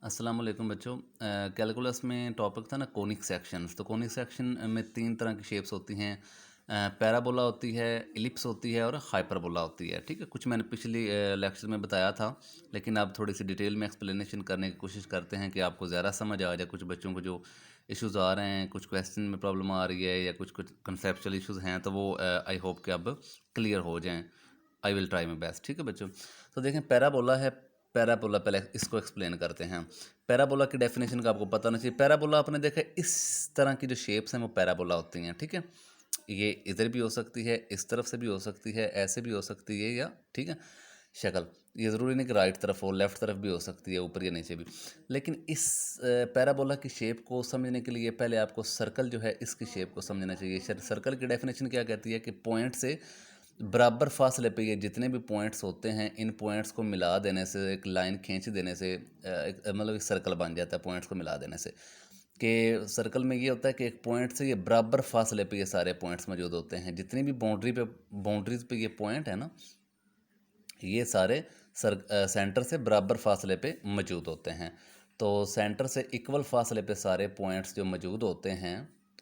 अस्सलाम वालेकुम बच्चों। कैलकुलस में टॉपिक था ना कोनिक सेक्शंस। तो कोनिक सेक्शन में तीन तरह की शेप्स होती हैं। पैराबोला होती है, इलिप्स होती है और हाइपरबोला होती है। ठीक है, कुछ मैंने पिछली लेक्चर में बताया था, लेकिन अब थोड़ी सी डिटेल में एक्सप्लेनेशन करने की कोशिश करते हैं कि आपको ज़्यादा समझ आ जाए। कुछ बच्चों को जो इश्यूज़ आ रहे हैं, कुछ क्वेश्चन में प्रॉब्लम आ रही है या कुछ कुछ कंसेप्चुअल इश्यूज़ हैं, तो वो आई होप कि अब क्लियर हो जाएँ। I will try my best. ठीक है बच्चों, तो देखें पैराबोला है। पैराबोला पहले इसको एक्सप्लेन करते हैं। पैराबोला की डेफिनेशन का आपको पता होना चाहिए। पैराबोला आपने देखा इस तरह की जो शेप्स हैं वो पैराबोला होती हैं। ठीक है, ये इधर भी हो सकती है, इस तरफ से भी हो सकती है, ऐसे भी हो सकती है, या ठीक है शक्ल, ये ज़रूरी नहीं कि राइट तरफ हो, लेफ़्ट तरफ भी हो सकती है, ऊपर या नीचे भी। लेकिन इस पैराबोला की शेप को समझने के लिए पहले आपको सर्कल जो है इसकी शेप को समझना चाहिए। सर्कल की डेफिनेशन क्या कहती है कि पॉइंट से बराबर फासले पे ये जितने भी पॉइंट्स होते हैं, इन पॉइंट्स को मिला देने से, एक लाइन खींच देने से एक मतलब एक सर्कल बन जाता है पॉइंट्स को मिला देने से। कि सर्कल में ये होता है कि एक पॉइंट से ये बराबर फासले पे ये सारे पॉइंट्स मौजूद होते हैं। जितनी भी बाउंड्रीज पे ये पॉइंट है ना, ये सारे सेंटर से बराबर फासले पे मौजूद होते हैं। तो सेंटर से इक्वल फासले पे सारे पॉइंट्स जो मौजूद होते हैं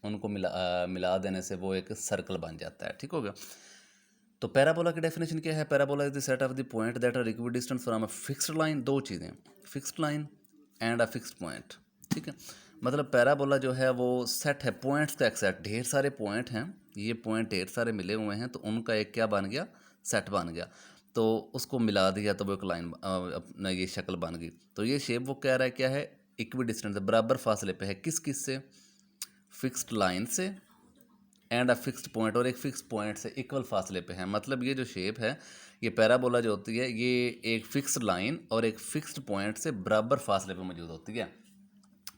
उनको मिला देने से वो एक सर्कल बन जाता है। ठीक हो गया। तो पैराबोला की डेफिनेशन क्या है? Parabola is the set of the point that are equidistant from a fixed line. दो चीज़ें, fixed line and a fixed point. ठीक है, मतलब पैराबोला जो है वो सेट है, पॉइंट्स का एक सेट। ढेर सारे पॉइंट हैं, ये पॉइंट ढेर सारे मिले हुए हैं, तो उनका एक क्या बन गया? सेट बन गया। तो उसको मिला दिया तो वो एक लाइन अपना ये शक्ल बन गई। तो ये शेप वो कह रहा है क्या है? इक्विडिस्टेंट, बराबर फासले पे है। किस किस से? फिक्स्ड लाइन से एंड अ फिक्स्ड पॉइंट, और एक फिक्स पॉइंट से इक्वल फासले पे है। मतलब ये जो शेप है, ये पैराबोला जो होती है, ये एक फिक्स्ड लाइन और एक फिक्स्ड पॉइंट से बराबर फासले पे मौजूद होती है।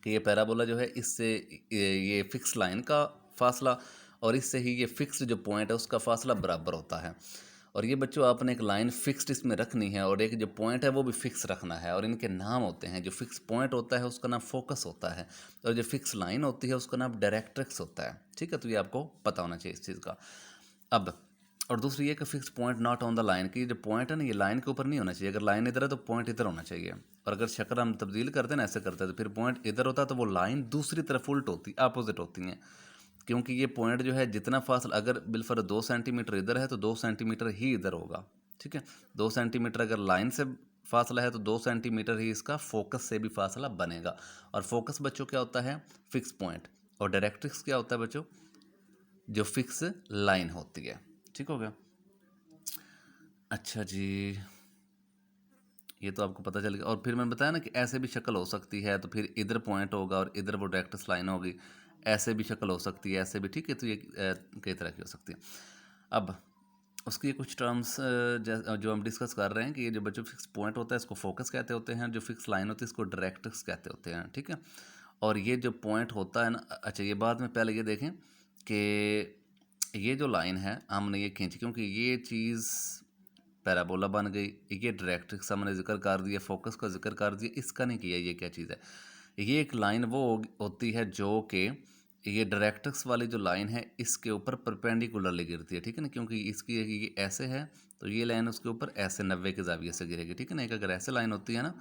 कि ये पैराबोला जो है इससे ये फिक्स लाइन का फासला और इससे ही ये फिक्स्ड जो पॉइंट है उसका फासला बराबर होता है। और ये बच्चों आपने एक लाइन फिक्स्ड इसमें रखनी है और एक जो पॉइंट है वो भी फिक्स रखना है, और इनके नाम होते हैं। जो फिक्स पॉइंट होता है उसका नाम फोकस होता है, और जो फिक्स लाइन होती है उसका नाम डायरेक्ट्रिक्स होता है। ठीक है, तो ये आपको पता होना चाहिए इस चीज़ का। अब और दूसरी ये कि fix point not on the line, की जो पॉइंट है ना ये लाइन के ऊपर नहीं होना चाहिए। अगर लाइन इधर है तो पॉइंट इधर होना चाहिए। और अगर शक्ल हम तब्दील करते हैं ना, ऐसे करते हैं, तो फिर पॉइंट इधर होता है तो वो लाइन दूसरी तरफ उल्ट होती, अपोजिट होती हैं। क्योंकि ये पॉइंट जो है जितना फासला, अगर बिलफर 2 सेंटीमीटर इधर है तो 2 सेंटीमीटर ही इधर होगा। ठीक है, 2 सेंटीमीटर अगर लाइन से फासला है तो 2 सेंटीमीटर ही इसका फोकस से भी फासला बनेगा। और फोकस बच्चों क्या होता है? Fix point. और डायरेक्ट्रिक्स क्या होता है बच्चों? जो फिक्स लाइन होती है। ठीक हो गया। अच्छा जी, ये तो आपको पता चल गया। और फिर मैंने बताया ना कि ऐसे भी शक्ल हो सकती है, तो फिर इधर पॉइंट होगा और इधर वो डायरेक्ट्रिक्स लाइन होगी। ऐसे भी शक्ल हो सकती है, ऐसे भी। ठीक है, तो ये कई तरह की हो सकती है। अब उसकी कुछ टर्म्स जो हम डिस्कस कर रहे हैं कि ये जो बच्चों फिक्स पॉइंट होता है इसको फोकस कहते होते हैं, जो फिक्स लाइन होती है इसको डायरेक्ट्रिक्स कहते होते हैं। ठीक है, और ये जो पॉइंट होता है ना, अच्छा ये बाद में, पहले ये देखें कि ये जो लाइन है हमने ये खींची, क्योंकि ये चीज़ पैराबोला बन गई। ये डायरेक्ट्रिक्स हमने जिक्र कर दिया, फोकस का जिक्र कर दिया, इसका नहीं किया। ये क्या चीज़ है? ये एक लाइन वो होती है जो कि ये डायरेक्ट्रिक्स वाली जो लाइन है इसके ऊपर परपेंडिकुलरली गिरती है। ठीक है ना, क्योंकि इसकी ये ऐसे है तो ये लाइन उसके ऊपर ऐसे 90 के जाविये से गिरेगी। ठीक है ना, एक अगर ऐसे लाइन होती है ना,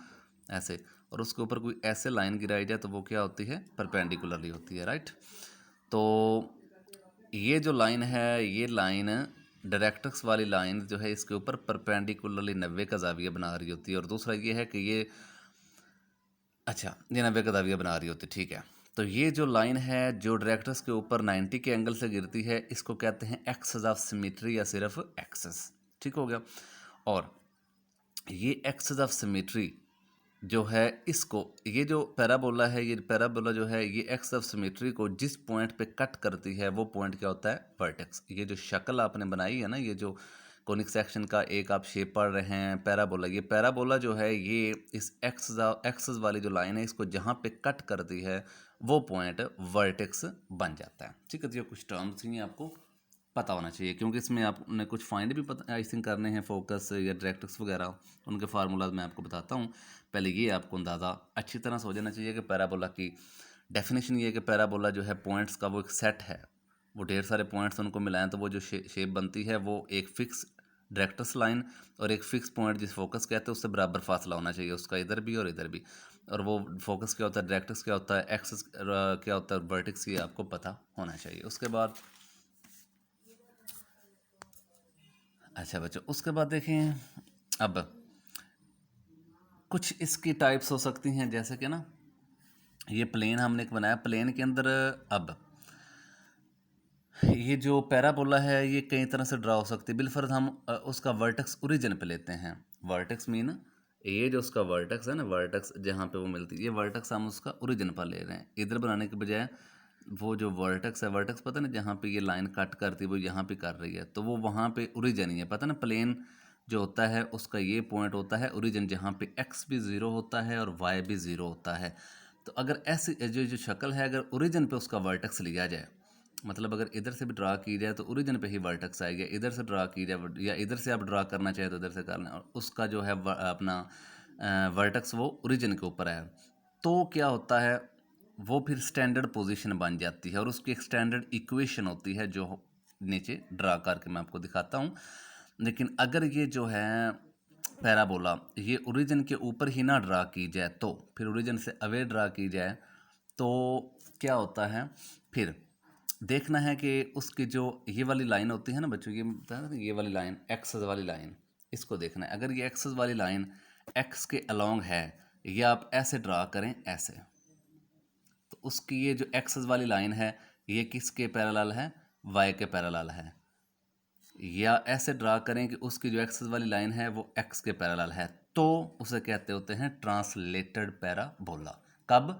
ऐसे, और उसके ऊपर कोई ऐसे लाइन गिराई जाए तो वो क्या होती है? परपेंडिकुलरली होती है। राइट, तो ये जो लाइन है, ये लाइन डायरेक्ट्रिक्स वाली लाइन जो है इसके ऊपर परपेंडिकुलरली 90 का जाविया बना रही होती है। और दूसरा ये है कि ये, अच्छा, ये 90 का जाविया बना रही होती है। ठीक है, तो ये जो लाइन है जो डायरेक्ट्रिक्स के ऊपर 90 के एंगल से गिरती है इसको कहते हैं एक्सेस ऑफ सिमेट्री, या सिर्फ एक्सेस। ठीक हो गया। और ये एक्सेस ऑफ सिमेट्री जो है इसको, ये जो पैराबोला है, ये पैराबोला जो है ये एक्स ऑफ सिमेट्री को जिस पॉइंट पे कट करती है वो पॉइंट क्या होता है? वर्टेक्स। ये जो शक्ल आपने बनाई है ना, ये जो कोनिक सेक्शन का एक आप शेप पढ़ रहे हैं पैराबोला, ये पैराबोला जो है ये इस एक्सेस वाली जो लाइन है इसको जहाँ पे कट करती है वो पॉइंट वर्टेक्स बन जाता है। ठीक है, तो ये कुछ टर्म्स ही आपको पता होना चाहिए, क्योंकि इसमें आपने कुछ फाइंड भी पता आई थिंक करने हैं, फोकस या डायरेक्ट्रिक्स वगैरह, उनके फार्मूलाज मैं आपको बताता हूँ। पहले ये आपको अंदाज़ा अच्छी तरह से हो जाना चाहिए कि पैराबोला की डेफिनेशन ये है कि पैराबोला जो है पॉइंट्स का वो एक सेट है। वो ढेर सारे पॉइंट्स उनको मिलाएं तो वो जो शेप बनती है वो एक फिक्स डायरेक्टर्स लाइन और एक फिक्स पॉइंट जिस फोकस कहते हैं उससे बराबर फासला होना चाहिए उसका, इधर भी और इधर भी। और वो फोकस क्या होता है, डायरेक्टर्स क्या होता है, एक्सिस क्या होता है, वर्टेक्स, ये आपको पता होना चाहिए। उसके बाद अच्छा बच्चों, उसके बाद देखें अब कुछ इसकी टाइप्स हो सकती हैं, जैसे कि ना ये प्लेन हमने एक बनाया, प्लेन के अंदर अब ये जो पैराबोला है ये कई तरह से ड्रा हो सकती है। बिलफर्ज हम उसका वर्टेक्स ओरिजिन पे लेते हैं। वर्टेक्स मीन ये जो उसका वर्टेक्स है ना, वर्टेक्स जहाँ पे वो मिलती है, ये वर्टेक्स हम उसका ओरिजिन पर ले रहे हैं। इधर बनाने के बजाय वो जो वर्टेक्स है, वर्टेक्स पता ना जहाँ पे ये लाइन कट करती है वो यहाँ पे कर रही है, तो वो वहाँ पे ओरिजिन ही है। पता ना प्लेन जो होता है उसका ये पॉइंट होता है ओरिजिन, जहाँ पे एक्स भी ज़ीरो होता है और वाई भी ज़ीरो होता है। तो अगर ऐसी जो शक्ल है, अगर ओरिजिन पे उसका वर्टेक्स लिया जाए, मतलब अगर इधर से भी ड्रा की जाए तो ओरिजिन पे ही वर्टेक्स आएगा, इधर से ड्रा की जाए या इधर से आप ड्रा करना चाहे तो इधर से कर लें, और उसका जो है अपना वर्टेक्स वो ओरिजिन के ऊपर है, तो क्या होता है वो फिर स्टैंडर्ड पोजीशन बन जाती है और उसकी एक स्टैंडर्ड इक्वेशन होती है जो नीचे ड्रा करके मैं आपको दिखाता हूँ। लेकिन अगर ये जो है पैराबोला ये ओरिजिन के ऊपर ही ना ड्रा की जाए, तो फिर ओरिजिन से अवे ड्रा की जाए, तो क्या होता है फिर देखना है कि उसकी जो ये वाली लाइन होती है ना बच्चों, ये बताया ना, ये वाली लाइन एक्सेस वाली लाइन, इसको देखना है। अगर ये एक्सेस वाली लाइन एक्स के अलोंग है, या आप ऐसे ड्रा करें ऐसे, तो उसकी ये जो एक्सेस वाली लाइन है ये किसके पैरेलल है, वाई के पैरेलल है। या ऐसे ड्रा करें कि उसकी जो एक्सेस वाली लाइन है वो एक्स के पैरेलल है, तो उसे कहते होते हैं ट्रांसलेटेड पैराबोला। कब,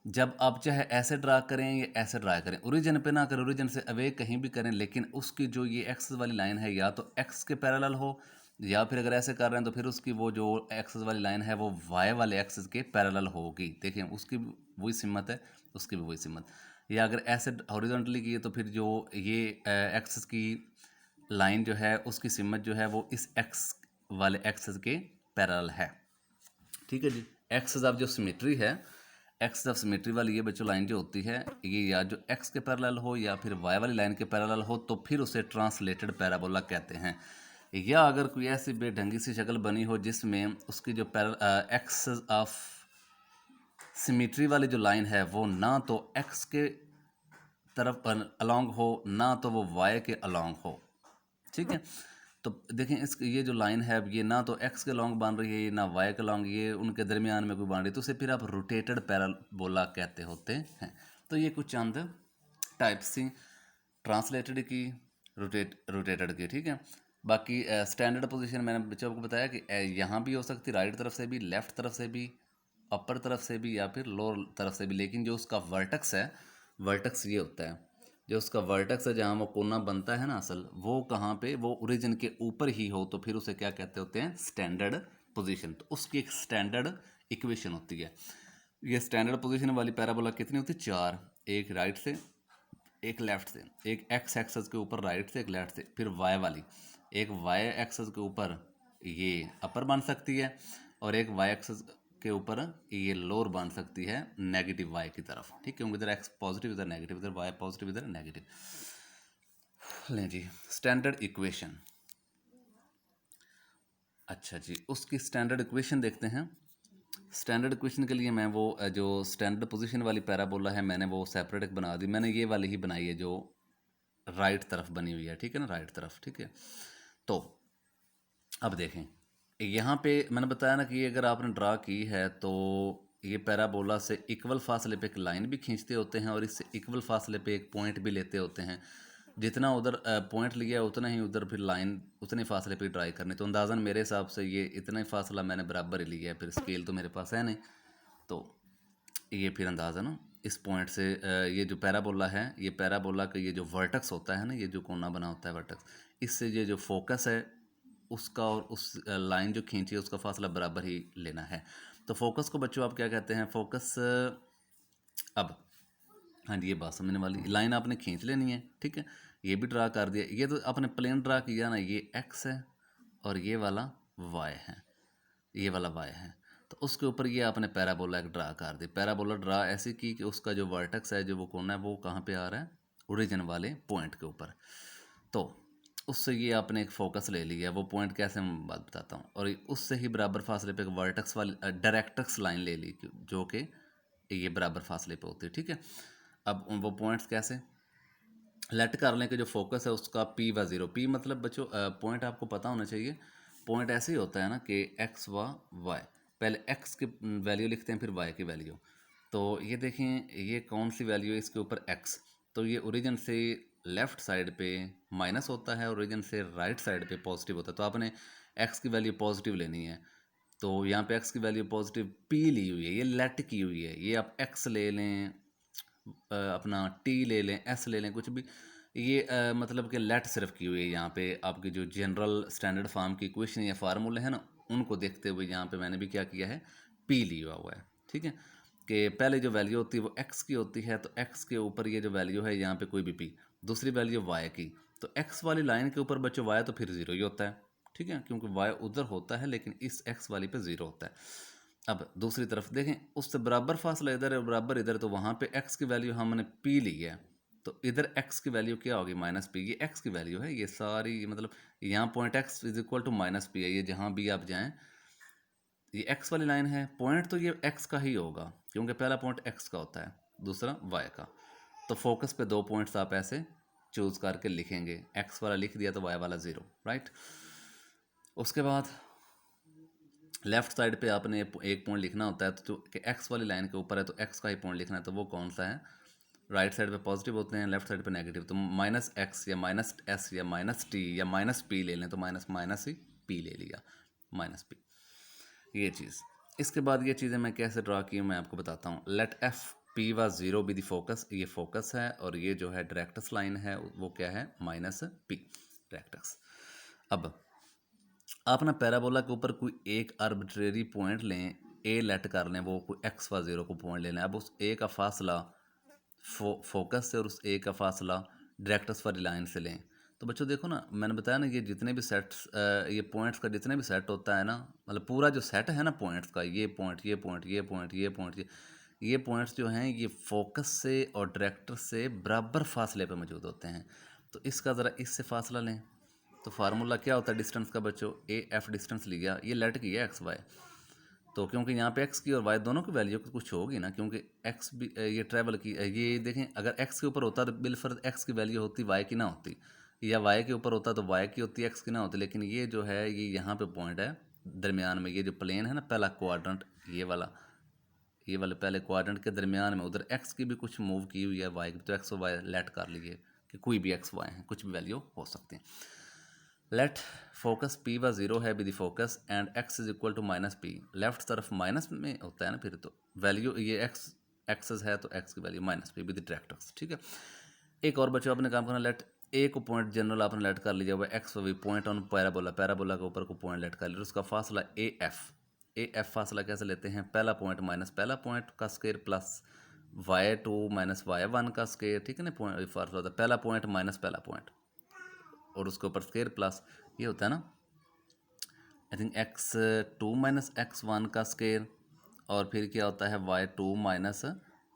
जब आप चाहे ऐसे ड्रा करें या ऐसे ड्रा करें, ओरिजिन पे ना करें, ओरिजिन से अवे कहीं भी करें, लेकिन उसकी जो ये एक्सेस वाली लाइन है या तो एक्स के पैरेलल हो, या फिर अगर ऐसे कर रहे हैं तो फिर उसकी वो जो एक्सेस वाली लाइन है वो वाई वाले एक्सेस के पैरेलल होगी। देखिए उसकी भी वही सिमत है, उसकी भी वही सिमत। या अगर ऐसे हॉरिजॉन्टली की है तो फिर जो ये एक्सेस की लाइन जो है उसकी सिमत जो है वो इस एक्स वाले एक्सेस के पैरेलल है। ठीक है जी। एक्सेस ऑफ जो सिमेट्री है, एक्सेस ऑफ सिमेट्री वाली ये बच्चों लाइन जो होती है, ये या जो एक्स के पैरेलल हो या फिर वाई वाली लाइन के पैरेलल हो, तो फिर उसे ट्रांसलेटेड पैराबोला कहते हैं। या अगर कोई ऐसी बेढंगी सी शक्ल बनी हो जिसमें उसकी जो एक्सेस ऑफ सिमेट्री वाली जो लाइन है वो ना तो एक्स के तरफ अलोंग हो, ना तो वो वाई के अलोंग हो। ठीक है, तो देखें इस ये जो लाइन है अब ये ना तो एक्स के लॉन्ग बन रही है ना वाई के लॉन्ग, ये उनके दरमियान में कोई बन रही है, तो उसे फिर आप रोटेटेड पैराबोला कहते होते हैं। तो ये कुछ चंद टाइप्स थी ट्रांसलेटेड की, रोटेटेड की। ठीक है, बाकी स्टैंडर्ड पोजीशन मैंने बच्चों को बताया कि यहाँ भी हो सकती, राइट तरफ से भी, लेफ्ट तरफ से भी, अपर तरफ से भी, या फिर लोअर तरफ से भी। लेकिन जो उसका वर्टेक्स है, वर्टेक्स ये होता है, जो उसका वर्टेक्स है जहाँ वो कोना बनता है ना असल, वो कहाँ पे, वो ओरिजिन के ऊपर ही हो, तो फिर उसे क्या कहते होते हैं, स्टैंडर्ड पोजीशन। तो उसकी एक स्टैंडर्ड इक्वेशन होती है। ये स्टैंडर्ड पोजीशन वाली पैराबोला कितनी होती है, चार, एक राइट से, एक लेफ्ट से, एक एक्स एक्सेस के ऊपर राइट से, एक लेफ्ट से, फिर वाई वाली, एक वाई एक्सेस के ऊपर ये अपर बन सकती है, और एक वाई एक्सेस के ऊपर ये लोअर बन सकती है नेगेटिव वाई की तरफ। ठीक है, क्योंकि इधर एक्स पॉजिटिव, इधर नेगेटिव, इधर वाई पॉजिटिव, इधर नेगेटिव। लें जी, स्टैंडर्ड इक्वेशन। अच्छा जी, उसकी स्टैंडर्ड इक्वेशन देखते हैं। स्टैंडर्ड इक्वेशन के लिए मैं वो जो स्टैंडर्ड पोजीशन वाली पैराबोला है मैंने वो सेपरेट एक बना दी। मैंने ये वाली ही बनाई है जो राइट तरफ बनी हुई है। ठीक है ना, राइट तरफ। ठीक है, तो अब देखें यहाँ पे मैंने बताया ना कि अगर आपने ड्रा की है तो ये पैराबोला से इक्वल फासले पे एक लाइन भी खींचते होते हैं और इससे इक्वल फासले पे एक पॉइंट भी लेते होते हैं। जितना उधर पॉइंट लिया उतना ही उधर फिर लाइन उतने फासले पे ट्राई करनी। तो अंदाज़न मेरे हिसाब से ये इतना ही फासला मैंने बराबर ही लिया है, फिर स्केल तो मेरे पास है नहीं, तो ये फिर अंदाज़ा ना इस पॉइंट से ये जो पैराबोला है, ये पैराबोला का ये जो वर्टेक्स होता है ना, ये जो कोना बना होता है वर्टेक्स, इससे ये जो फोकस है उसका और उस लाइन जो खींची है उसका फासला बराबर ही लेना है। तो फोकस को बच्चों आप क्या कहते हैं, फोकस अब हाँ जी, ये बात समझने वाली, लाइन आपने खींच लेनी है। ठीक है, ये भी ड्रा कर दिया, ये तो आपने प्लेन ड्रा किया ना, ये एक्स है और ये वाला वाई है, ये वाला वाई है, तो उसके ऊपर ये आपने पैराबोला एक ड्रा कर दी। पैराबोला ड्रा ऐसी की कि उसका जो वर्टेक्स है, जो वो कोना है, वो कहाँ पे आ रहा है, ओरिजिन वाले पॉइंट के ऊपर। तो उससे ये आपने एक फोकस ले लिया, वो पॉइंट कैसे मैं बात बताता हूँ, और उससे ही बराबर फासले पे एक वर्टेक्स वाली डायरेक्ट्रिक्स लाइन ले ली जो कि ये बराबर फासले पे होती है, ठीक है। अब वो पॉइंट्स कैसे लेट कर लें कि जो फोकस है उसका पी व ज़ीरो, पी मतलब बच्चों पॉइंट आपको पता होना चाहिए। पॉइंट ऐसे ही होता है ना कि एक्स व वाई, पहले एक्स की वैल्यू लिखते हैं फिर वाई की वैल्यू। तो ये देखें ये कौन सी वैल्यू है इसके ऊपर एक्स, तो ये ओरिजिन से लेफ़्ट साइड पे माइनस होता है, ओरिजिन से राइट साइड पे पॉजिटिव होता है, तो आपने एक्स की वैल्यू पॉजिटिव लेनी है। तो यहाँ पे एक्स की वैल्यू पॉजिटिव पी ली हुई है, ये लेट की हुई है, ये आप एक्स ले लें अपना टी ले लें एस ले लें कुछ भी, ये मतलब कि लेट सिर्फ की हुई है। यहाँ पे आपकी जो जनरल स्टैंडर्ड फार्म की इक्वेशन या फार्मूले हैं ना, उनको देखते हुए यहाँ पे मैंने भी क्या किया है, पी लिया हुआ है, ठीक है। कि पहले जो वैल्यू होती है वो एक्स की होती है, तो एक्स के ऊपर ये जो वैल्यू है यहाँ पे कोई भी पी, दूसरी वैल्यू वाई की, तो एक्स वाली लाइन के ऊपर बच्चों वाई तो फिर ज़ीरो ही होता है, ठीक है, क्योंकि वाई उधर होता है लेकिन इस एक्स वाली पे ज़ीरो होता है। अब दूसरी तरफ देखें, उससे बराबर फासला इधर है बराबर इधर, तो वहाँ पे x की वैल्यू हमने p ली है, तो इधर x की वैल्यू क्या होगी, माइनस पी, ये x की वैल्यू है, ये सारी मतलब यहाँ point x is equal to minus P है, ये जहाँ भी आप जाएँ ये x वाली लाइन है, पॉइंट तो ये x का ही होगा क्योंकि पहला पॉइंट x का होता है, दूसरा y का। तो फोकस पे दो पॉइंट्स आप ऐसे चूज़ करके लिखेंगे, x वाला लिख दिया तो y वाला ज़ीरो, राइट। उसके बाद लेफ्ट साइड पे आपने एक पॉइंट लिखना होता है, तो जो कि एक्स वाली लाइन के ऊपर है तो एक्स का ही पॉइंट लिखना है, तो वो कौन सा है, राइट साइड पे पॉजिटिव होते हैं, लेफ्ट साइड पे नेगेटिव, तो माइनस एक्स या माइनस एस या माइनस टी या माइनस पी ले लें, तो माइनस माइनस ही पी ले लिया, माइनस पी, ये चीज़। इसके बाद ये चीज़ें मैं कैसे ड्रा की मैं आपको बताता हूँ। लेट एफ पी व ज़ीरो बी दी फोकस, ये फोकस है, और ये जो है डायरेक्टस लाइन है वो क्या है, माइनस पी डायरेक्टस। अब आप ना पैराबोला के ऊपर कोई एक आर्बिट्रेरी पॉइंट लें, ए लेट कर लें, वो कोई एक्स व ज़ीरो को पॉइंट ले लें। अब उस ए का फासला फोकस से और उस ए का फासला डायरेक्टस वाली लाइन से लें। तो बच्चों देखो ना, मैंने बताया ना ये जितने भी सेट्स ये पॉइंट्स का जितने भी सेट होता है ना, मतलब पूरा जो सेट है ना पॉइंट्स का, ये पॉइंट ये पॉइंट ये पॉइंट ये पॉइंट ये पॉइंट्स जो हैं ये फोकस से और डायरेक्टर से बराबर फासले पे मौजूद होते हैं। तो इसका ज़रा इससे फासला लें, तो फार्मूला क्या होता है डिस्टेंस का बच्चों, ए एफ डिस्टेंस लिया, ये लेट की है एक्स वाई, तो क्योंकि यहाँ पे एक्स की और वाई दोनों की वैल्यू कुछ होगी ना, क्योंकि एक्स भी ये ट्रैवल की ये देखें, अगर एक्स के ऊपर होता तो बिलफर्ज एक्स की वैल्यू होती वाई की ना होती, या वाई के ऊपर होता तो वाई की होती एक्स की ना होती, लेकिन ये जो है ये यहाँ पे पॉइंट है दरमियान में, ये जो प्लेन है ना पहला क्वाड्रेंट, ये वाले पहले क्वाड्रेंट के दरमियान में, उधर एक्स की भी कुछ मूव की हुई है वाई की, तो एक्स और वाई लेट कर लीजिए कि कोई भी एक्स वाई है, कुछ भी वैल्यू हो सकती है। लेट फोकस पी व ज़ीरो है be the focus and X is equal to minus P, left तरफ माइनस में होता है ना, फिर तो वैल्यू ये एक्स एक्सेस है तो एक्स की value minus P be the directrix, ठीक है। एक और बच्चों आपने काम करना, लेट ए को पॉइंट जनरल आपने लेट कर लिया हुआ X V point on parabola, parabola के ऊपर को पॉइंट लेट कर लिया, उसका फासला ए एफ फासला कैसे लेते हैं, पहला पॉइंट माइनस पहला पॉइंट का square plus Y two minus Y one का स्केयर, ठीक है ना, पॉइंट फासला होता है पहला पॉइंट माइनस पहला पॉइंट और उसके ऊपर स्केयर प्लस ये होता है ना, I think X two minus X one का स्केयर, और फिर क्या होता है Y two minus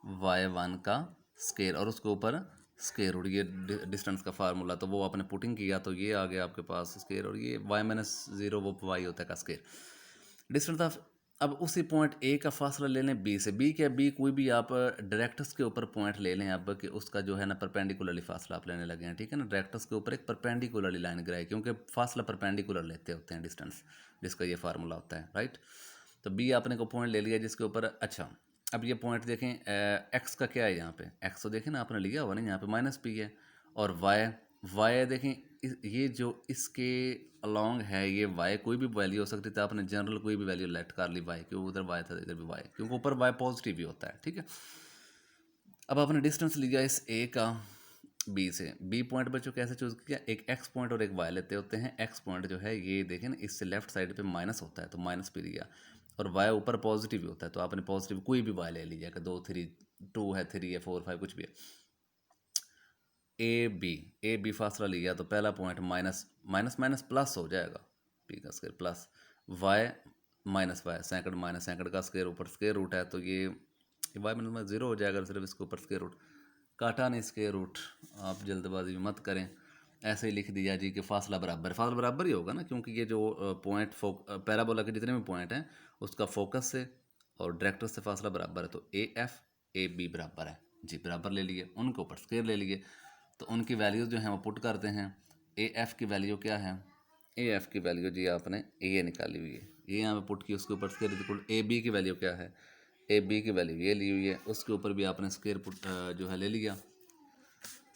Y one का स्केयर, और उसके ऊपर स्केयर रूट, ये डिस्टेंस का फार्मूला, तो वो आपने पुटिंग किया तो ये आ गया आपके पास स्केयर, और ये वाई माइनस ज़ीरो वो वाई होता है का स्केयर डिस्टेंस ऑफ। अब उसी पॉइंट ए का फासला ले लें बी से, बी क्या बी कोई भी आप डायरेक्टर्स के ऊपर पॉइंट ले लें अब कि उसका जो है ना परपेंडिकुलरली फासला आप लेने लगे हैं, ठीक है ना, डायरेक्टर्स के ऊपर एक परपेंडिकुलरली लाइन गिराए, क्योंकि फासला परपेंडिकुलर लेते होते हैं डिस्टेंस, जिसका ये फार्मूला होता है, राइट। तो बी आपने को पॉइंट ले लिया जिसके ऊपर, अच्छा अब ये पॉइंट देखें एक्स का क्या है यहाँ पे, एक्स तो देखें ना आपने लिया हुआ ना, यहाँ पे माइनस पी है, और वाई वाई देखें ये जो इसके अलोंग है ये वाई कोई भी वैल्यू हो सकती है, आपने जनरल कोई भी वैल्यू लेट कर ली वाई, क्योंकि उधर वाई था इधर भी वाई, क्योंकि ऊपर वाई पॉजिटिव भी होता है, ठीक है। अब आपने डिस्टेंस लिया इस ए का बी से, बी पॉइंट बच्चों कैसे चूज़ किया, एक एक्स पॉइंट और एक वाई लेते होते हैं, एक्स पॉइंट जो है ये देखें ना इससे लेफ्ट साइड पे माइनस होता है तो माइनस पी लिया, और वाई ऊपर पॉजिटिव भी होता है तो आपने पॉजिटिव कोई भी वाई ले लीजिएगा, दो थ्री टू है थ्री है फोर फाइव कुछ भी है, ए बी फासला लिया तो पहला point minus minus minus plus हो जाएगा, पी का square plus Y minus Y second minus second का स्केयर ऊपर स्केयर रूट है, तो ये वाई माइनस ज़ीरो हो जाएगा, सिर्फ इसके ऊपर स्केयर रूट, काटा नहीं स्केयर रूट, आप जल्दबाजी मत करें, ऐसे ही लिख दिया जी कि फासला बराबर ही होगा ना, क्योंकि ये जो पॉइंट पैराबोला के जितने भी पॉइंट हैं उसका फोकस से और डायरेक्टर से फासला बराबर है, तो ए एफ ए बी बराबर है जी, बराबर ले लिए, उनके ऊपर स्क्वायर ले लिए। तो उनकी वैल्यूज़ जो हैं वो पुट करते हैं। ए एफ की वैल्यू क्या है, ए एफ की वैल्यू जी आपने ए निकाली हुई है, ये यहाँ पे पुट की, उसके ऊपर स्क्वायर इक्वल। ए बी की वैल्यू क्या है, ए बी की वैल्यू ये ली हुई है, उसके ऊपर भी आपने स्क्वायर पुट जो है ले लिया।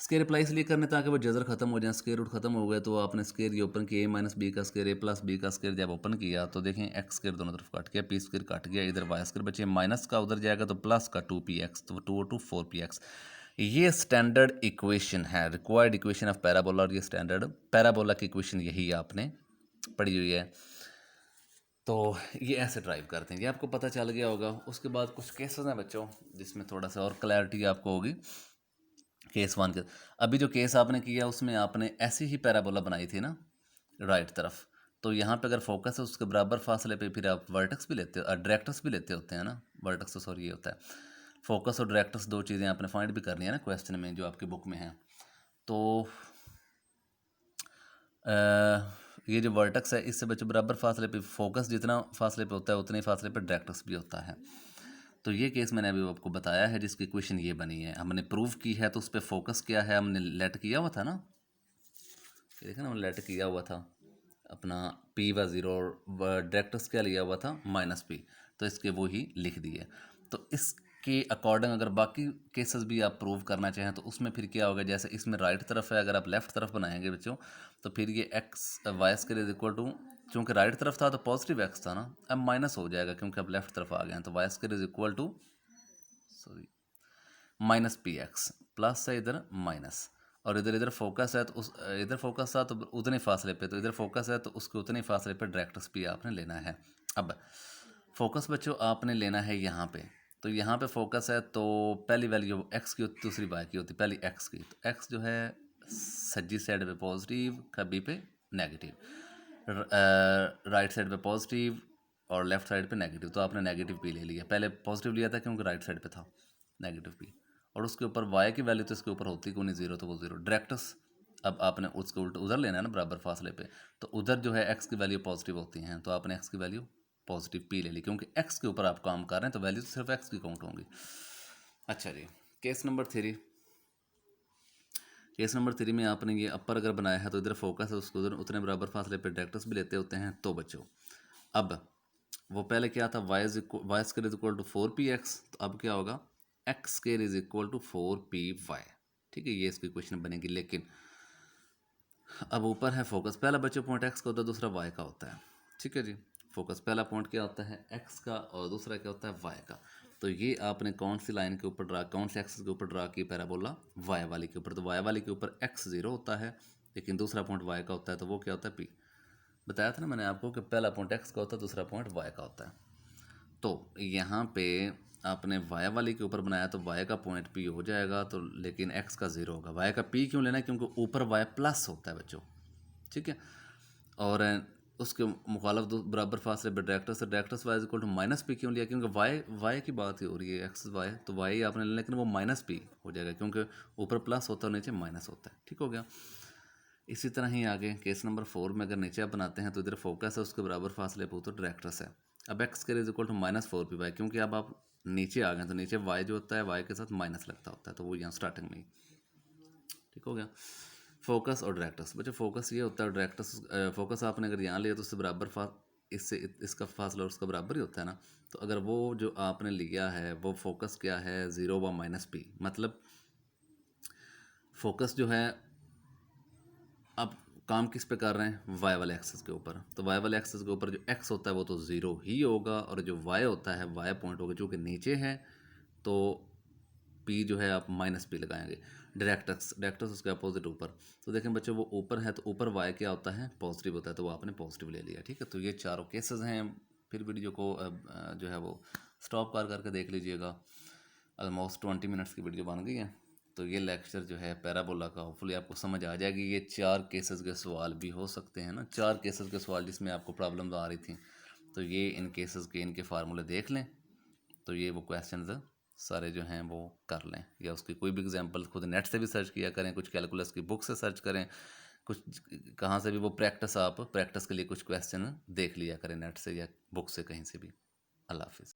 स्केयर अप्लाई इसलिए करने ताकि वो जजर खत्म हो जाए, स्केयर रूट खत्म हो गए तो आपने स्केयर ये ओपन किया, ए माइनस बी का स्केयर, ए प्लस बी का स्केयर जब ओपन किया तो देखें एक्स स्केयर दोनों तरफ कट गया, पी स्केयर कट गया, इधर वाई स्केयर बचे, माइनस का उधर जाएगा तो प्लस का 2px, तो 2 4px। ये स्टैंडर्ड इक्वेशन है, रिक्वायर्ड इक्वेशन ऑफ पैराबोला, और ये स्टैंडर्ड पैराबोला की इक्वेशन यही आपने पढ़ी हुई है। तो ये ऐसे ड्राइव करते हैं, ये आपको पता चल गया होगा। उसके बाद कुछ केसेस हैं बच्चों जिसमें थोड़ा सा और क्लैरिटी आपको होगी। केस वन के अभी जो केस आपने किया उसमें आपने ऐसी ही पैराबोला बनाई थी ना राइट तरफ, तो यहाँ पे अगर फोकस है उसके बराबर फासले पे फिर आप वर्टेक्स भी लेते हो, डायरेक्टर्स भी लेते होते हैं ना, वर्टेक्स तो सॉरी ये होता है, फोकस और डायरेक्टर्स दो चीज़ें आपने फाइंड भी करनी है ना क्वेश्चन में जो आपकी बुक में है। तो ये जो वर्टेक्स है इससे बच्चों बराबर फासले पे, फोकस जितना फासले पे होता है उतने ही फासले पे डायरेक्टर्स भी होता है। तो ये केस मैंने अभी आपको बताया है जिसकी इक्वेशन ये बनी है, हमने प्रूव की है, तो उस पर फोकस क्या है हमने लेट किया हुआ था ना, ये देखा ना हमने लेट किया हुआ था अपना पी व ज़ीरो, और डायरेक्टर्स क्या लिया हुआ था माइनस पी, तो इसके वो ही लिख दिए। तो इसके अकॉर्डिंग अगर बाकी केसेस भी आप प्रूव करना चाहें तो उसमें फिर क्या होगा, जैसे इसमें राइट तरफ है, अगर आप लेफ्ट तरफ बनाएंगे बच्चों तो फिर ये X Y square is equal to, चूँकि राइट तरफ था तो पॉजिटिव एक्स था ना, अब माइनस हो जाएगा क्योंकि अब लेफ्ट तरफ आ गए हैं, तो Y square is equal to sorry minus P X, plus है इधर माइनस, और इधर इधर फोकस है तो उस इधर फोकस था तो उतने फासले पे, तो इधर फोकस है तो उसके उतने फासले पे डायरेक्टर्स भी आपने लेना है। अब फोकस बच्चों आपने लेना है यहाँ पे, तो यहाँ पे फोकस है तो पहली वैल्यू एक्स की होती, दूसरी वाई की होती, पहली एक्स की, तो एक्स जो है सज्जी साइड पे पॉजिटिव, खब्बी पे नेगेटिव, राइट साइड पे पॉजिटिव और लेफ्ट साइड पे नेगेटिव, तो आपने नेगेटिव पी ले लिया, पहले पॉजिटिव लिया था क्योंकि राइट साइड पे था नेगेटिव पी, और उसके ऊपर वाई की वैल्यू तो इसके ऊपर होती क्यों नहीं जीरो, तो वो जीरो डायरेक्टर्स, अब आपने उसके उल्टा उधर लेना है ना बराबर फासले पे, तो उधर जो है एक्स की वैल्यू पॉजिटिव होती हैं, तो आपने एक्स की वैल्यू पॉजिटिव पी ले ली, क्योंकि एक्स के ऊपर आप काम कर रहे हैं तो वैल्यू तो सिर्फ एक्स की काउंट होंगी। अच्छा जी, केस नंबर 3, केस नंबर 3 में आपने ये अपर अगर बनाया है तो इधर फोकस है उसको उधर उतने बराबर फासले पे डायरेक्टर्स भी लेते होते हैं। तो बच्चों अब वो पहले क्या था, Y square is equal to 4px, तो अब क्या होगा X square is equal to 4py, ठीक है, ये इसकी क्वेश्चन बनेगी। लेकिन अब ऊपर है फोकस, पहला बच्चों पॉइंट एक्स का होता है, दूसरा वाई का होता है, ठीक है जी। फोकस पहला पॉइंट क्या होता है एक्स का और दूसरा क्या होता है वाई का, तो ये आपने कौन सी लाइन के ऊपर ड्रा, कौन से एक्सिस के ऊपर ड्रा की पैराबोला, वाई वाली के ऊपर, तो वाई वाली के ऊपर एक्स जीरो होता है लेकिन दूसरा पॉइंट वाई का होता है, तो वो क्या होता है पी, बताया था ना मैंने आपको कि पहला पॉइंट एक्स का होता है, दूसरा पॉइंट वाई का होता है। तो यहाँ पे आपने वाई वाली के ऊपर बनाया तो वाई का पॉइंट पी हो जाएगा, तो लेकिन एक्स का ज़ीरो होगा। वाई का पी क्यों लेना है, क्योंकि ऊपर वाई प्लस होता है बच्चों, ठीक है, और उसके मुखालफ बराबर फासले पर directors, directors Y equal to minus P क्यों लिया, क्योंकि वाई वाई की बात ही हो रही है, एक्स वाई तो वाई आपने लेना, लेकिन वो माइनस पी हो जाएगा क्योंकि ऊपर प्लस होता है और नीचे माइनस होता है, ठीक हो गया। इसी तरह ही आगे केस नंबर 4 में अगर नीचे आप बनाते हैं तो इधर फोकस है उसके बराबर फासले पर तो डायरेक्टर्स है। अब एक्स के इज इक्वल टू -4py, क्योंकि अब आप नीचे आ गए तो नीचे वाई जो होता है वाई के साथ माइनस लगता होता है, तो वो यहाँ स्टार्टिंग में ही ठीक हो गया। फोकस और डायरेक्टर्स बच्चे, फोकस ये होता है, डायरेक्टर्स फोकस आपने अगर यहाँ लिया तो उससे बराबर इससे इसका फासला और उसका बराबर ही होता है ना, तो अगर वो जो आपने लिया है वो फोकस क्या है 0 व -p, मतलब फोकस जो है अब काम किस पे कर रहे हैं वाई वाले एक्सेस के ऊपर, तो वाई वाले एक्सेस के ऊपर जो एक्स होता है वो तो ज़ीरो ही होगा, और जो वाई होता है वाई पॉइंट होगा जो कि नीचे है, तो पी जो है आप -p लगाएंगे। डायरेक्टर्स उसके अपोजिट ऊपर, तो देखें बच्चों वो ऊपर है तो ऊपर वाई क्या होता है पॉजिटिव होता है, तो वो आपने पॉजिटिव ले लिया, ठीक है। तो ये चारों केसेस हैं। फिर वीडियो को जो है वो स्टॉप कर करके देख लीजिएगा। ऑलमोस्ट 20 मिनट्स की वीडियो बन गई है, तो ये लेक्चर जो है पैराबोला का होपफुली आपको समझ आ जाएगी। ये 4 केसेस के सवाल भी हो सकते हैं ना, 4 केसेस के सवाल जिसमें आपको प्रॉब्लम आ रही थी, तो ये इन केसेस के इनके फार्मूले देख लें, तो ये वो क्वेश्चंस सारे जो हैं वो कर लें, या उसकी कोई भी एग्जांपल खुद नेट से भी सर्च किया करें, कुछ कैलकुलस की बुक से सर्च करें, कुछ कहाँ से भी वो प्रैक्टिस, आप प्रैक्टिस के लिए कुछ क्वेश्चन देख लिया करें नेट से या बुक से कहीं से भी। अल्लाह हाफ़िज़।